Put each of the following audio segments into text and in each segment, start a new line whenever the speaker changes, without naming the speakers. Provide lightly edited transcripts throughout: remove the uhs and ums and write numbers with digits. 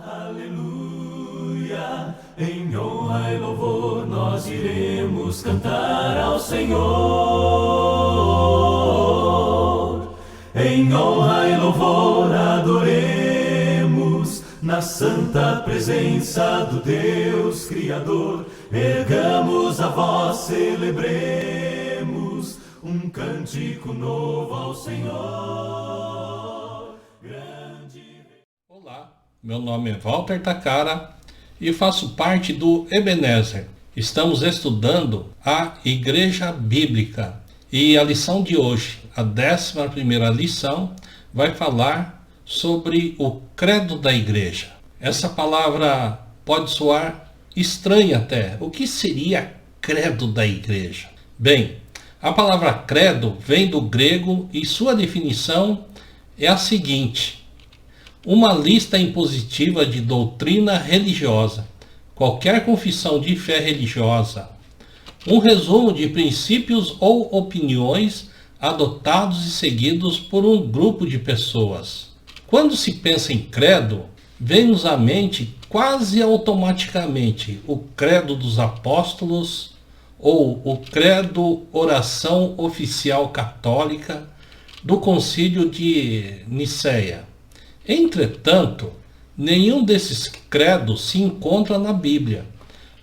Aleluia, em honra e louvor nós iremos cantar ao Senhor. Em honra e louvor adoremos na santa presença do Deus Criador. Ergamos a voz, celebremos um cântico novo ao Senhor.
Olá, meu nome é Walter Takara e faço parte do Ebenezer. Estamos estudando a Igreja Bíblica e a lição de hoje, a 11ª lição, vai falar sobre o credo da igreja. Essa palavra pode soar estranha até. O que seria credo da igreja? Bem, a palavra credo vem do grego e sua definição é a seguinte: uma lista impositiva de doutrina religiosa, qualquer confissão de fé religiosa, um resumo de princípios ou opiniões adotados e seguidos por um grupo de pessoas. Quando se pensa em credo, vem-nos à mente quase automaticamente o credo dos apóstolos ou o credo oração oficial católica do Concílio de Nicéia. Entretanto, nenhum desses credos se encontra na Bíblia.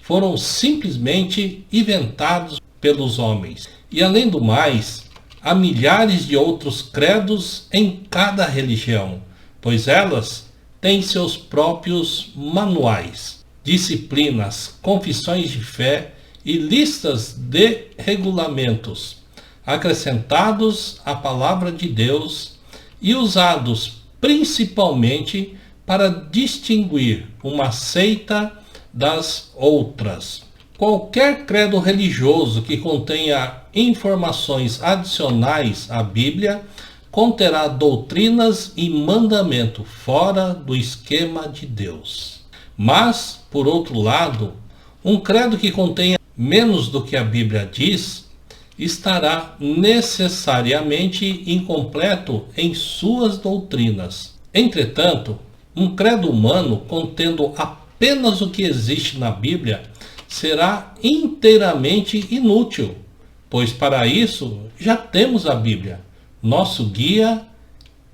Foram simplesmente inventados pelos homens. E além do mais, há milhares de outros credos em cada religião, pois elas têm seus próprios manuais, disciplinas, confissões de fé e listas de regulamentos, acrescentados à palavra de Deus e usados principalmente para distinguir uma seita das outras. Qualquer credo religioso que contenha informações adicionais à Bíblia conterá doutrinas e mandamento fora do esquema de Deus. Mas, por outro lado, um credo que contenha menos do que a Bíblia diz estará necessariamente incompleto em suas doutrinas. Entretanto, um credo humano contendo apenas o que existe na Bíblia será inteiramente inútil, pois para isso já temos a Bíblia, nosso guia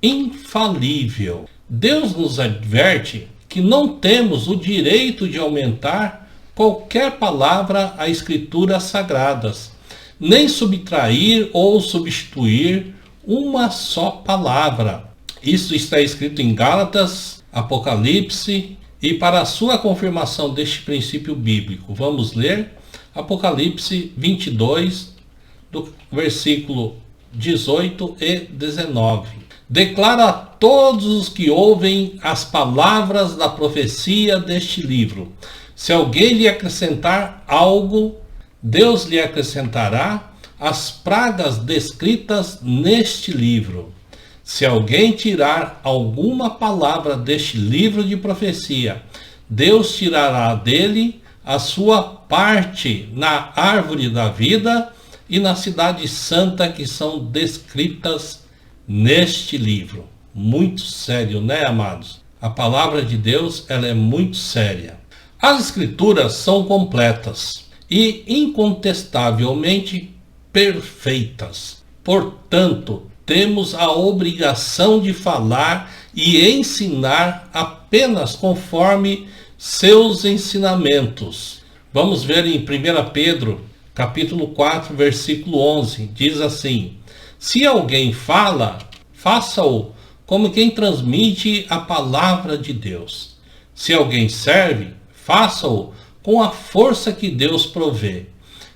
infalível. Deus nos adverte que não temos o direito de aumentar qualquer palavra às Escrituras Sagradas, nem subtrair ou substituir uma só palavra. Isso está escrito em Gálatas, Apocalipse, e para a sua confirmação deste princípio bíblico, vamos ler Apocalipse 22, do versículo 18 e 19. Declara a todos os que ouvem as palavras da profecia deste livro: se alguém lhe acrescentar algo, Deus lhe acrescentará as pragas descritas neste livro. Se alguém tirar alguma palavra deste livro de profecia, Deus tirará dele a sua parte na árvore da vida e na cidade santa que são descritas neste livro. Muito sério, né, amados? A palavra de Deus, ela é muito séria. As Escrituras são completas e incontestavelmente perfeitas. Portanto, temos a obrigação de falar e ensinar apenas conforme seus ensinamentos. Vamos ver em 1 Pedro, capítulo 4, versículo 11. Diz assim: se alguém fala, faça-o como quem transmite a palavra de Deus. Se alguém serve, faça-o com a força que Deus provê,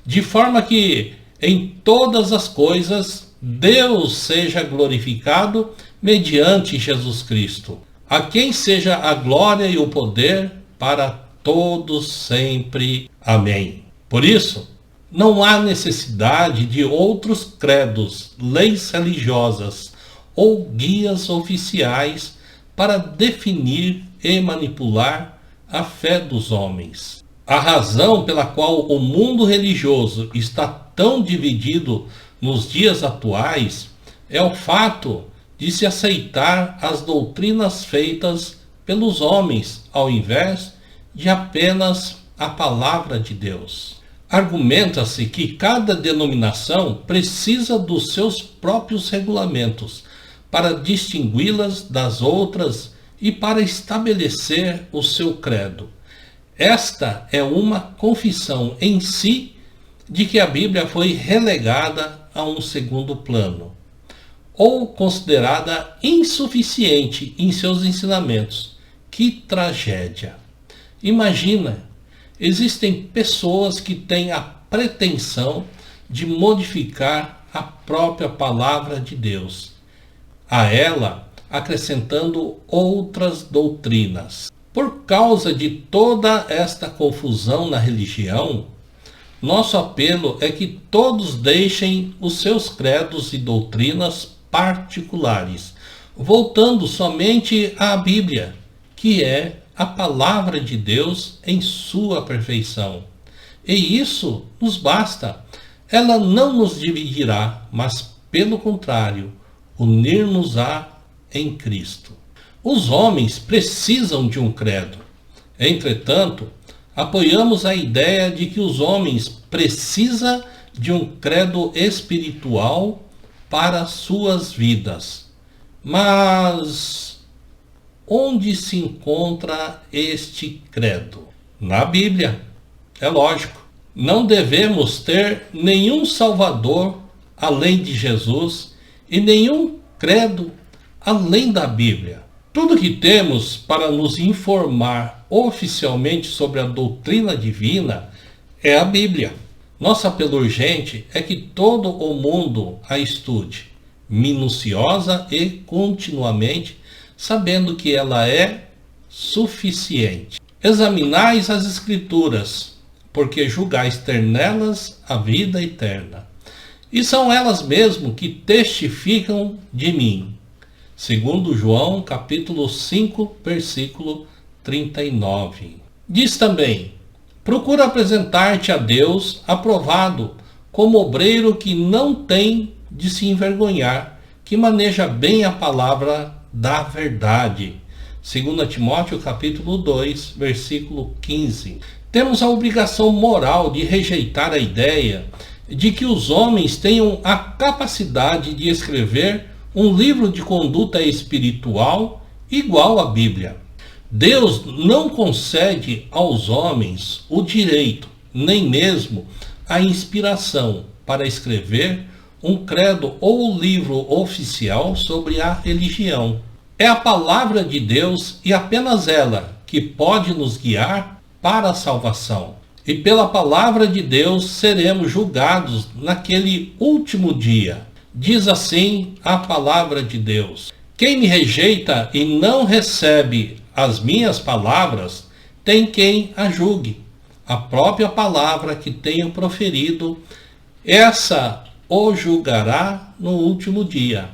de forma que em todas as coisas Deus seja glorificado mediante Jesus Cristo, a quem seja a glória e o poder para todos sempre. Amém. Por isso, não há necessidade de outros credos, leis religiosas ou guias oficiais para definir e manipular a fé dos homens. A razão pela qual o mundo religioso está tão dividido nos dias atuais é o fato de se aceitar as doutrinas feitas pelos homens, ao invés de apenas a palavra de Deus. Argumenta-se que cada denominação precisa dos seus próprios regulamentos para distingui-las das outras e para estabelecer o seu credo. Esta é uma confissão em si de que a Bíblia foi relegada a um segundo plano, ou considerada insuficiente em seus ensinamentos. Que tragédia! Imagina, existem pessoas que têm a pretensão de modificar a própria palavra de Deus, a ela acrescentando outras doutrinas. Por causa de toda esta confusão na religião, nosso apelo é que todos deixem os seus credos e doutrinas particulares, voltando somente à Bíblia, que é a palavra de Deus em sua perfeição. E isso nos basta. Ela não nos dividirá, mas, pelo contrário, unir-nos-á em Cristo. Os homens precisam de um credo. Entretanto, apoiamos a ideia de que os homens precisam de um credo espiritual para suas vidas. Mas onde se encontra este credo? Na Bíblia, é lógico. Não devemos ter nenhum Salvador além de Jesus e nenhum credo além da Bíblia. Tudo que temos para nos informar oficialmente sobre a doutrina divina é a Bíblia. Nosso apelo urgente é que todo o mundo a estude, minuciosa e continuamente, sabendo que ela é suficiente. Examinais as Escrituras, porque julgais ter nelas a vida eterna. E são elas mesmo que testificam de mim. Segundo João, capítulo 5, versículo 39. Diz também: procura apresentar-te a Deus aprovado, como obreiro que não tem de se envergonhar, que maneja bem a palavra da verdade. 2 Timóteo, capítulo 2, versículo 15. Temos a obrigação moral de rejeitar a ideia de que os homens tenham a capacidade de escrever um livro de conduta espiritual igual à Bíblia. Deus não concede aos homens o direito, nem mesmo a inspiração para escrever um credo ou livro oficial sobre a religião. É a palavra de Deus e apenas ela que pode nos guiar para a salvação. E pela palavra de Deus seremos julgados naquele último dia. Diz assim a palavra de Deus: quem me rejeita e não recebe as minhas palavras, tem quem a julgue. A própria palavra que tenho proferido, essa o julgará no último dia.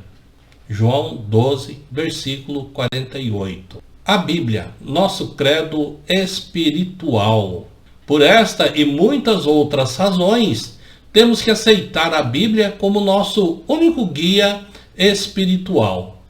João 12, versículo 48. A Bíblia, nosso credo espiritual. Por esta e muitas outras razões, temos que aceitar a Bíblia como nosso único guia espiritual.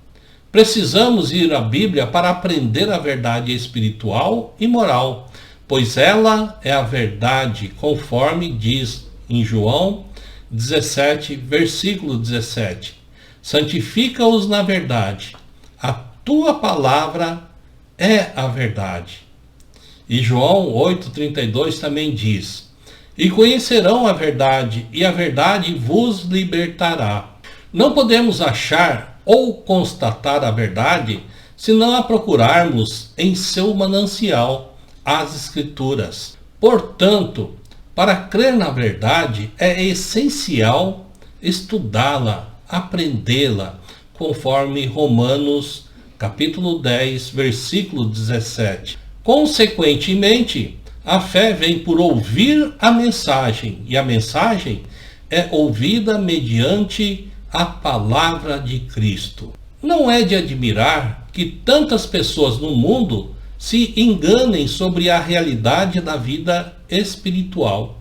Precisamos ir à Bíblia para aprender a verdade espiritual e moral, pois ela é a verdade, conforme diz em João 17, versículo 17. Santifica-os na verdade. A tua palavra é a verdade. E João 8,32 também diz: e conhecerão a verdade, e a verdade vos libertará. Não podemos achar ou constatar a verdade se não a procurarmos em seu manancial, as Escrituras. Portanto, para crer na verdade é essencial estudá-la, aprendê-la, conforme Romanos capítulo 10, versículo 17. Consequentemente, a fé vem por ouvir a mensagem, e a mensagem é ouvida mediante a palavra de Cristo. Não é de admirar que tantas pessoas no mundo se enganem sobre a realidade da vida espiritual.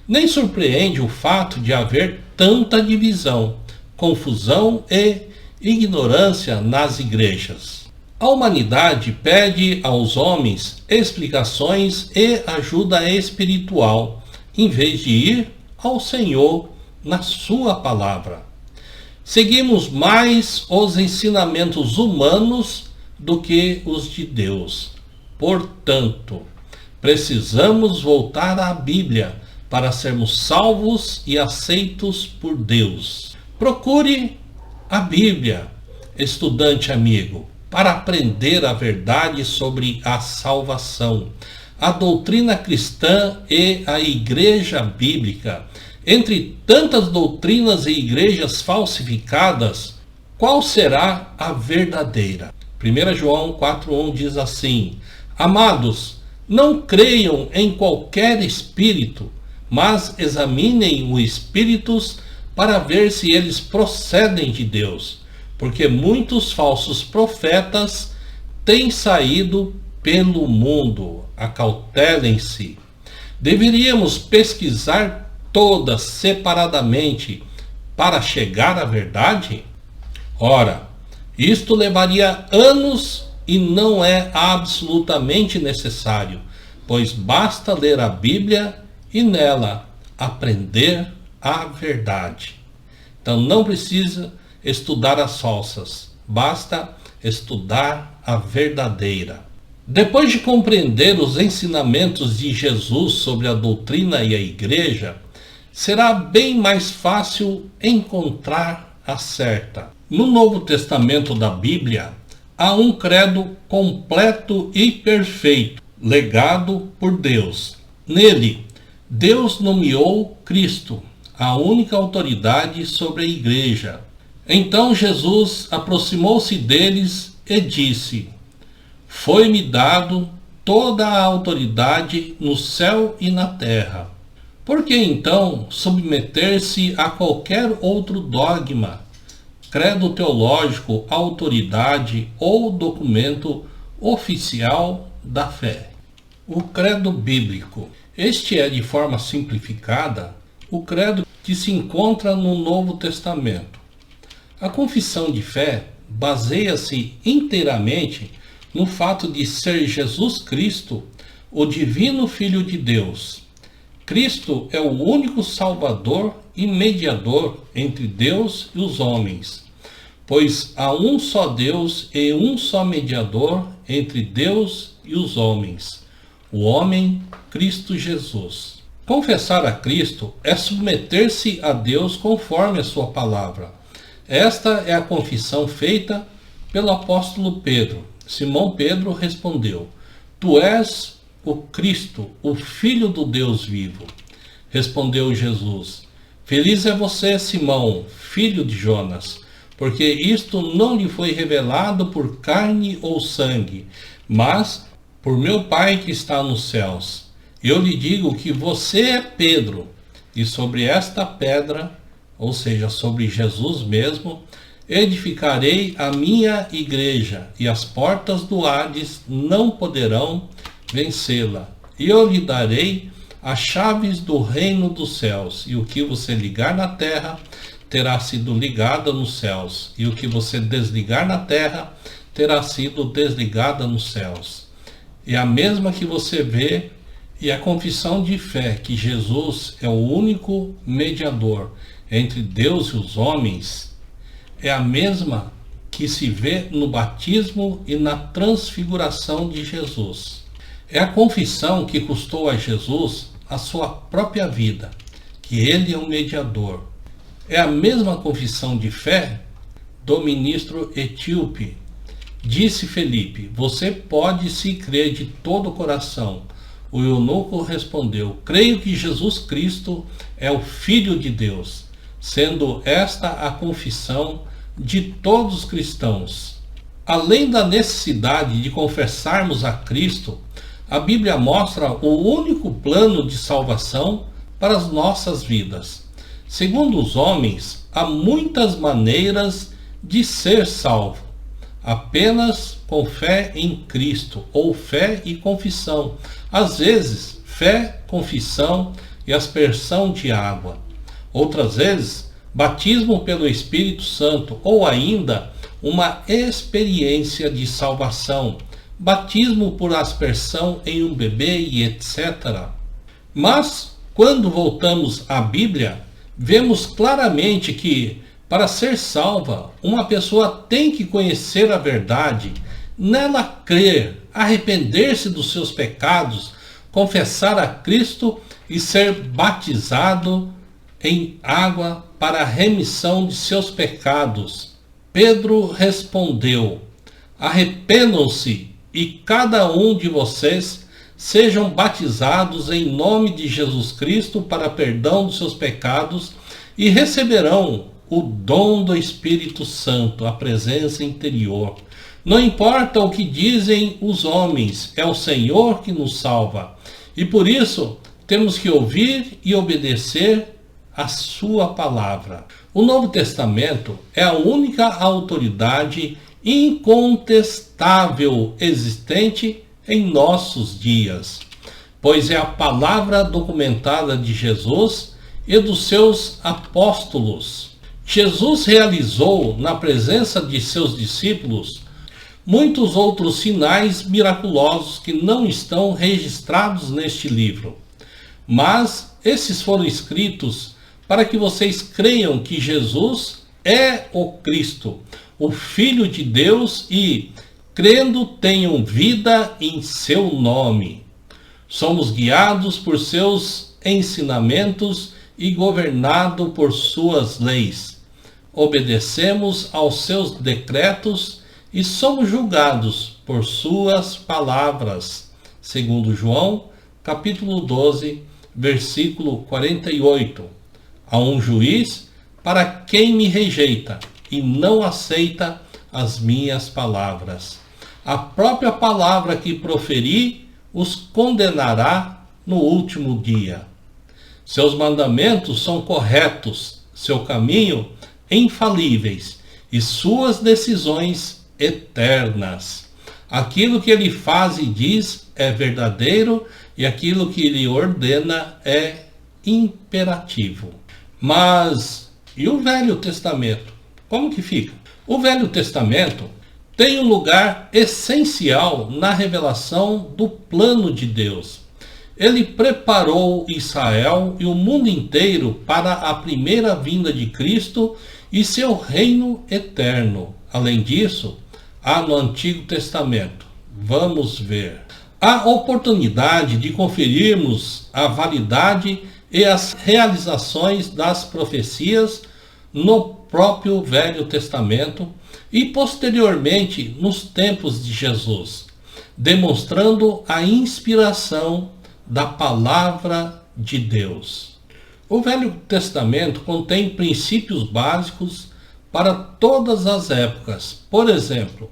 Nem surpreende o fato de haver tanta divisão, confusão e ignorância nas igrejas. A humanidade pede aos homens explicações e ajuda espiritual, em vez de ir ao Senhor na sua palavra. Seguimos mais os ensinamentos humanos do que os de Deus. Portanto, precisamos voltar à Bíblia para sermos salvos e aceitos por Deus. Procure a Bíblia, estudante amigo, para aprender a verdade sobre a salvação, a doutrina cristã e a igreja bíblica. Entre tantas doutrinas e igrejas falsificadas, qual será a verdadeira? 1 João 4,1 diz assim: Amados, não creiam em qualquer espírito, mas examinem os espíritos para ver se eles procedem de Deus, porque muitos falsos profetas têm saído pelo mundo. Acautelem-se. Deveríamos pesquisar todas separadamente para chegar à verdade? Ora, isto levaria anos e não é absolutamente necessário, pois basta ler a Bíblia e nela aprender a verdade. Então não precisa estudar as falsas, basta estudar a verdadeira. Depois de compreender os ensinamentos de Jesus sobre a doutrina e a igreja, será bem mais fácil encontrar a certa. No Novo Testamento da Bíblia, há um credo completo e perfeito, legado por Deus. Nele, Deus nomeou Cristo, a única autoridade sobre a igreja. Então Jesus aproximou-se deles e disse: Foi-me dado toda a autoridade no céu e na terra. Por que então submeter-se a qualquer outro dogma, credo teológico, autoridade ou documento oficial da fé? O credo bíblico. Este é, de forma simplificada, o credo que se encontra no Novo Testamento. A confissão de fé baseia-se inteiramente no fato de ser Jesus Cristo o divino Filho de Deus. Cristo é o único Salvador e mediador entre Deus e os homens, pois há um só Deus e um só mediador entre Deus e os homens, o homem Cristo Jesus. Confessar a Cristo é submeter-se a Deus conforme a sua palavra. Esta é a confissão feita pelo apóstolo Pedro. Simão Pedro respondeu: Tu és o Cristo, o Filho do Deus vivo. Respondeu Jesus: Feliz é você, Simão, filho de Jonas, porque isto não lhe foi revelado por carne ou sangue, mas por meu Pai que está nos céus. Eu lhe digo que você é Pedro, e sobre esta pedra, ou seja, sobre Jesus mesmo, edificarei a minha igreja, e as portas do Hades não poderão vencê-la. E eu lhe darei as chaves do reino dos céus, e o que você ligar na terra terá sido ligado nos céus, e o que você desligar na terra terá sido desligada nos céus. É a mesma que você vê, e a confissão de fé que Jesus é o único mediador entre Deus e os homens é a mesma que se vê no batismo e na transfiguração de Jesus. É a confissão que custou a Jesus a sua própria vida, que ele é o mediador. É a mesma confissão de fé do ministro etíope. Disse Felipe: Você pode se crer de todo o coração. O eunuco respondeu: Creio que Jesus Cristo é o Filho de Deus, sendo esta a confissão de todos os cristãos. Além da necessidade de confessarmos a Cristo, a Bíblia mostra o único plano de salvação para as nossas vidas. Segundo os homens, há muitas maneiras de ser salvo. Apenas com fé em Cristo, ou fé e confissão. Às vezes, fé, confissão e aspersão de água. Outras vezes, batismo pelo Espírito Santo, ou ainda uma experiência de salvação, batismo por aspersão em um bebê e etc. Mas, quando voltamos à Bíblia, vemos claramente que, para ser salva, uma pessoa tem que conhecer a verdade, nela crer, arrepender-se dos seus pecados, confessar a Cristo e ser batizado em água para a remissão de seus pecados. Pedro respondeu: arrependam-se e cada um de vocês sejam batizados em nome de Jesus Cristo para perdão dos seus pecados e receberão o dom do Espírito Santo, a presença interior. Não importa o que dizem os homens, é o Senhor que nos salva. E por isso temos que ouvir e obedecer a sua palavra. O Novo Testamento é a única autoridade incontestável existente em nossos dias, pois é a palavra documentada de Jesus e dos seus apóstolos. Jesus realizou, na presença de seus discípulos, muitos outros sinais miraculosos que não estão registrados neste livro. Mas esses foram escritos para que vocês creiam que Jesus é o Cristo, o Filho de Deus, e, crendo, tenham vida em seu nome. Somos guiados por seus ensinamentos e governados por suas leis. Obedecemos aos seus decretos e somos julgados por suas palavras. Segundo João, capítulo 12, versículo 48. Há um juiz para quem me rejeita e não aceita as minhas palavras. A própria palavra que proferi os condenará no último dia. Seus mandamentos são corretos, seu caminho infalíveis e suas decisões eternas. Aquilo que ele faz e diz é verdadeiro e aquilo que ele ordena é imperativo. Mas e o Velho Testamento? Como que fica? O Velho Testamento tem um lugar essencial na revelação do plano de Deus. Ele preparou Israel e o mundo inteiro para a primeira vinda de Cristo e seu reino eterno. Além disso, há no Antigo Testamento. Vamos ver. A oportunidade de conferirmos a validade e as realizações das profecias no próprio Velho Testamento e posteriormente nos tempos de Jesus, demonstrando a inspiração da palavra de Deus. O Velho Testamento contém princípios básicos para todas as épocas. Por exemplo,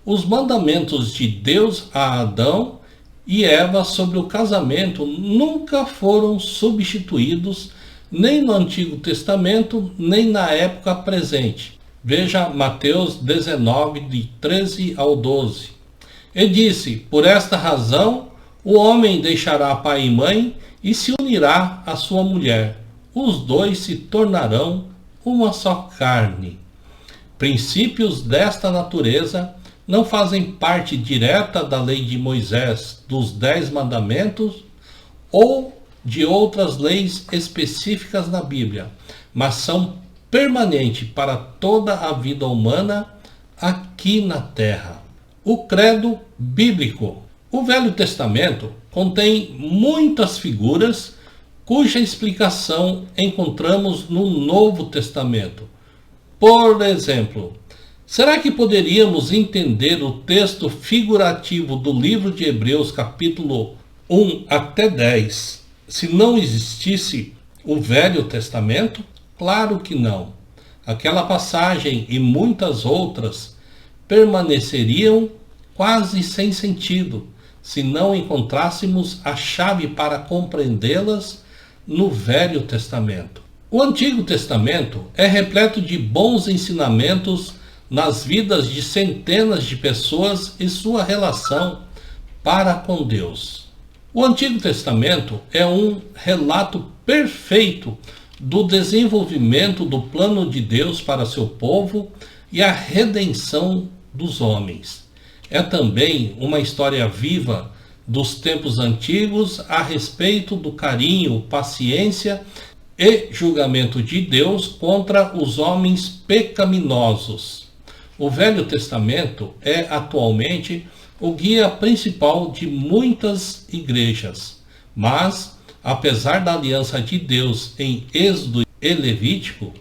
os mandamentos de Deus a Adão e Eva sobre o casamento nunca foram substituídos nem no Antigo Testamento, nem na época presente. Veja Mateus 19, de 13 ao 12. E disse: por esta razão, o homem deixará pai e mãe e se unirá à sua mulher. Os dois se tornarão uma só carne. Princípios desta natureza não fazem parte direta da lei de Moisés, dos 10 mandamentos ou de outras leis específicas na Bíblia, mas são permanentes para toda a vida humana aqui na Terra. O credo bíblico. O Velho Testamento contém muitas figuras cuja explicação encontramos no Novo Testamento. Por exemplo, será que poderíamos entender o texto figurativo do livro de Hebreus, capítulo 1 até 10, se não existisse o Velho Testamento? Claro que não. Aquela passagem e muitas outras permaneceriam quase sem sentido se não encontrássemos a chave para compreendê-las no Velho Testamento. O Antigo Testamento é repleto de bons ensinamentos nas vidas de centenas de pessoas e sua relação para com Deus. O Antigo Testamento é um relato perfeito do desenvolvimento do plano de Deus para seu povo e a redenção dos homens. É também uma história viva dos tempos antigos a respeito do carinho, paciência e julgamento de Deus contra os homens pecaminosos. O Velho Testamento é atualmente o guia principal de muitas igrejas, mas, apesar da aliança de Deus em Êxodo e Levítico,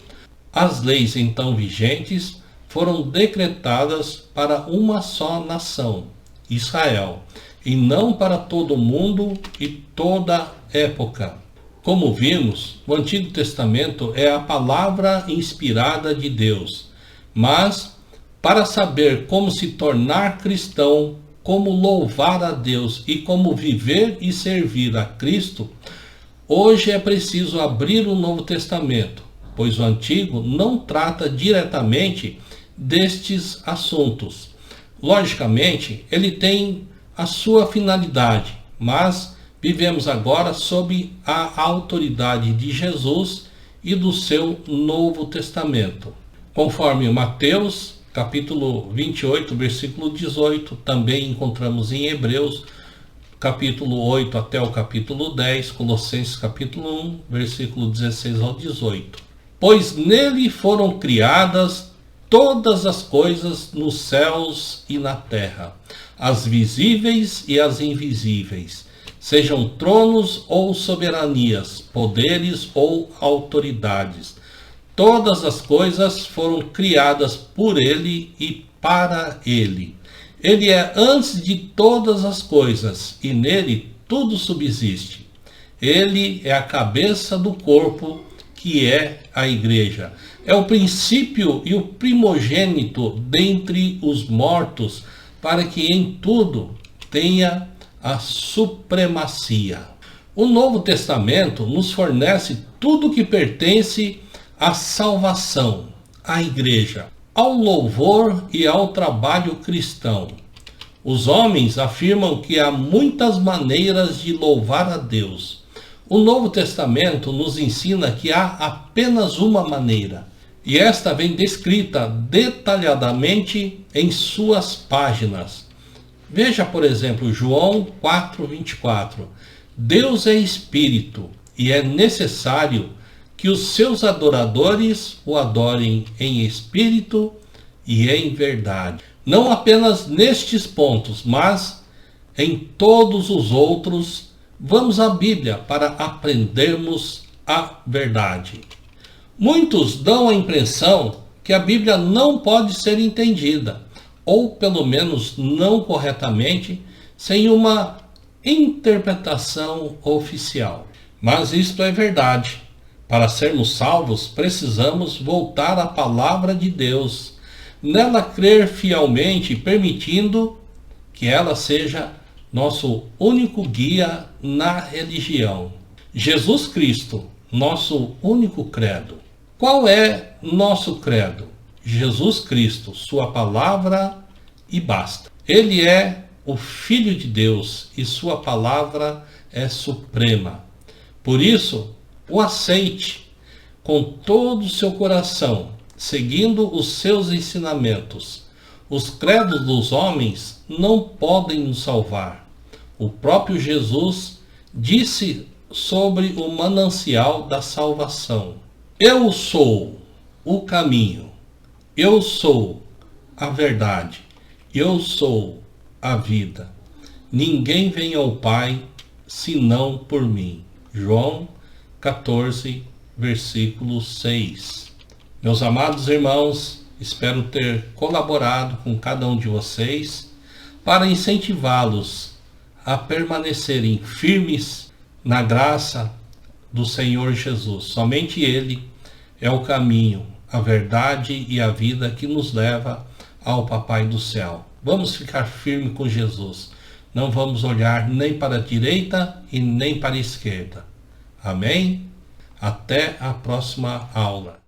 as leis então vigentes foram decretadas para uma só nação, Israel, e não para todo o mundo e toda época. Como vimos, o Antigo Testamento é a palavra inspirada de Deus, mas para saber como se tornar cristão, como louvar a Deus e como viver e servir a Cristo, hoje é preciso abrir o Novo Testamento, pois o Antigo não trata diretamente destes assuntos. Logicamente, ele tem a sua finalidade, mas vivemos agora sob a autoridade de Jesus e do seu Novo Testamento. Conforme Mateus, capítulo 28, versículo 18, também encontramos em Hebreus, capítulo 8 até o capítulo 10, Colossenses capítulo 1, versículo 16 ao 18. Pois nele foram criadas todas as coisas nos céus e na terra, as visíveis e as invisíveis, sejam tronos ou soberanias, poderes ou autoridades. Todas as coisas foram criadas por ele e para ele. Ele é antes de todas as coisas e nele tudo subsiste. Ele é a cabeça do corpo, que é a igreja. É o princípio e o primogênito dentre os mortos, para que em tudo tenha a supremacia. O Novo Testamento nos fornece tudo que pertence à salvação, à igreja, ao louvor e ao trabalho cristão. Os homens afirmam que há muitas maneiras de louvar a Deus. O Novo Testamento nos ensina que há apenas uma maneira, e esta vem descrita detalhadamente em suas páginas. Veja, por exemplo, João 4:24. Deus é espírito, e é necessário que os seus adoradores o adorem em espírito e em verdade. Não apenas nestes pontos, mas em todos os outros, vamos à Bíblia para aprendermos a verdade. Muitos dão a impressão que a Bíblia não pode ser entendida, ou pelo menos não corretamente, sem uma interpretação oficial. Mas isto é verdade. Para sermos salvos, precisamos voltar à palavra de Deus, nela crer fielmente, permitindo que ela seja nosso único guia na religião. Jesus Cristo, nosso único credo. Qual é nosso credo? Jesus Cristo, sua palavra e basta. Ele é o Filho de Deus e sua palavra é suprema. Por isso, o aceite com todo o seu coração, seguindo os seus ensinamentos. Os credos dos homens não podem nos salvar. O próprio Jesus disse sobre o manancial da salvação: Eu sou o caminho, eu sou a verdade, eu sou a vida. Ninguém vem ao Pai senão por mim. João 14, versículo 6. Meus amados irmãos, espero ter colaborado com cada um de vocês para incentivá-los a permanecerem firmes na graça do Senhor Jesus. Somente Ele é o caminho, a verdade e a vida que nos leva ao Papai do Céu. Vamos ficar firmes com Jesus. Não vamos olhar nem para a direita e nem para a esquerda. Amém? Até a próxima aula.